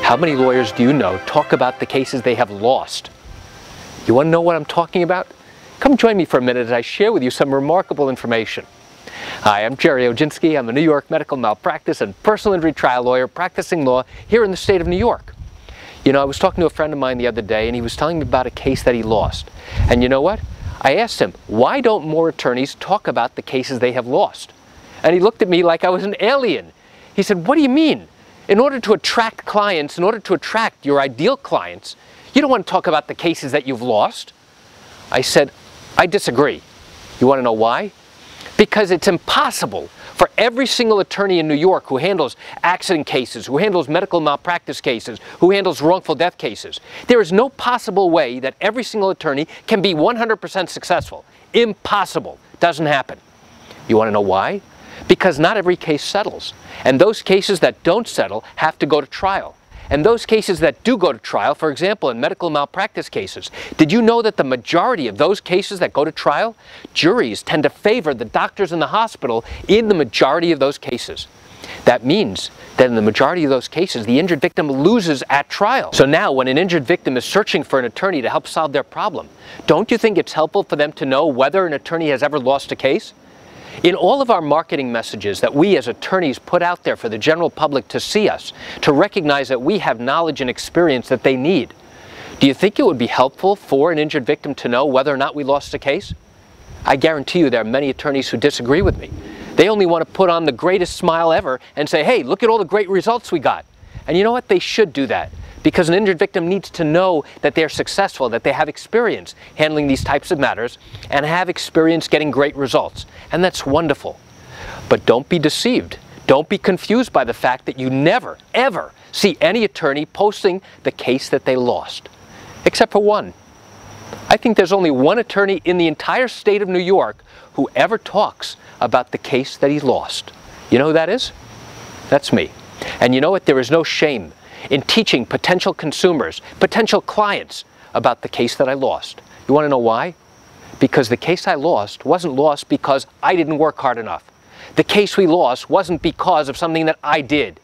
How many lawyers do you know talk about the cases they have lost? You want to know what I'm talking about? Come join me for a minute as I share with you some remarkable information. Hi, I'm Gerry Oginski. I'm a New York medical malpractice and personal injury trial lawyer practicing law here in the state of New York. You know, I was talking to a friend of mine the other day and he was telling me about a case that he lost. And you know what? I asked him, why don't more attorneys talk about the cases they have lost? And he looked at me like I was an alien. He said, what do you mean? In order to attract clients, in order to attract your ideal clients, you don't want to talk about the cases that you've lost. I said, I disagree. You want to know why? Because it's impossible for every single attorney in New York who handles accident cases, who handles medical malpractice cases, who handles wrongful death cases. There is no possible way that every single attorney can be 100% successful. Impossible. Doesn't happen. You want to know why? Because not every case settles. And those cases that don't settle have to go to trial. And those cases that do go to trial, for example, in medical malpractice cases, did you know that the majority of those cases that go to trial, juries tend to favor the doctors in the hospital in the majority of those cases? That means that in the majority of those cases, the injured victim loses at trial. So now when an injured victim is searching for an attorney to help solve their problem, don't you think it's helpful for them to know whether an attorney has ever lost a case? In all of our marketing messages that we as attorneys put out there for the general public to see us, to recognize that we have knowledge and experience that they need, do you think it would be helpful for an injured victim to know whether or not we lost a case? I guarantee you there are many attorneys who disagree with me. They only want to put on the greatest smile ever and say, hey, look at all the great results we got. And you know what? They should do that. Because an injured victim needs to know that they're successful, that they have experience handling these types of matters, and have experience getting great results. And that's wonderful. But don't be deceived. Don't be confused by the fact that you never, ever see any attorney posting the case that they lost. Except for one. I think there's only one attorney in the entire state of New York who ever talks about the case that he lost. You know who that is? That's me. And you know what? There is no shame in teaching potential consumers, potential clients, about the case that I lost. You want to know why? Because the case I lost wasn't lost because I didn't work hard enough. The case we lost wasn't because of something that I did.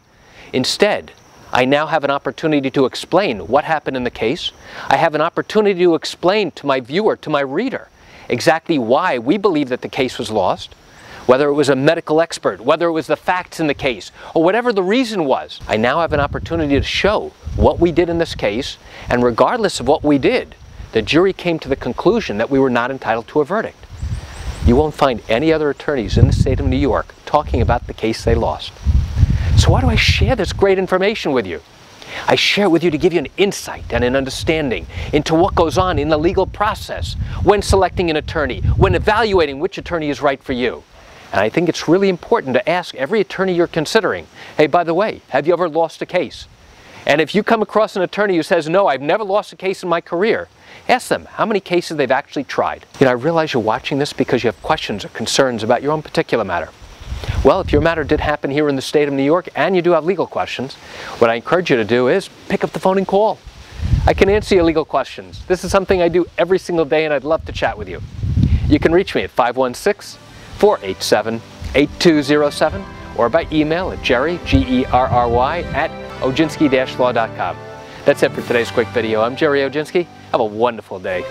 Instead, I now have an opportunity to explain what happened in the case. I have an opportunity to explain to my viewer, to my reader, exactly why we believe that the case was lost. Whether it was a medical expert, whether it was the facts in the case, or whatever the reason was, I now have an opportunity to show what we did in this case, and regardless of what we did, the jury came to the conclusion that we were not entitled to a verdict. You won't find any other attorneys in the state of New York talking about the case they lost. So why do I share this great information with you? I share it with you to give you an insight and an understanding into what goes on in the legal process when selecting an attorney, when evaluating which attorney is right for you. And I think it's really important to ask every attorney you're considering, hey, by the way, have you ever lost a case? And if you come across an attorney who says, no, I've never lost a case in my career, ask them how many cases they've actually tried. You know, I realize you're watching this because you have questions or concerns about your own particular matter. Well, if your matter did happen here in the state of New York and you do have legal questions, what I encourage you to do is pick up the phone and call. I can answer your legal questions. This is something I do every single day and I'd love to chat with you. You can reach me at 516-487-8207 or by email at Gerry, Gerry, at oginski-law.com. That's it for today's quick video. I'm Gerry Oginski. Have a wonderful day.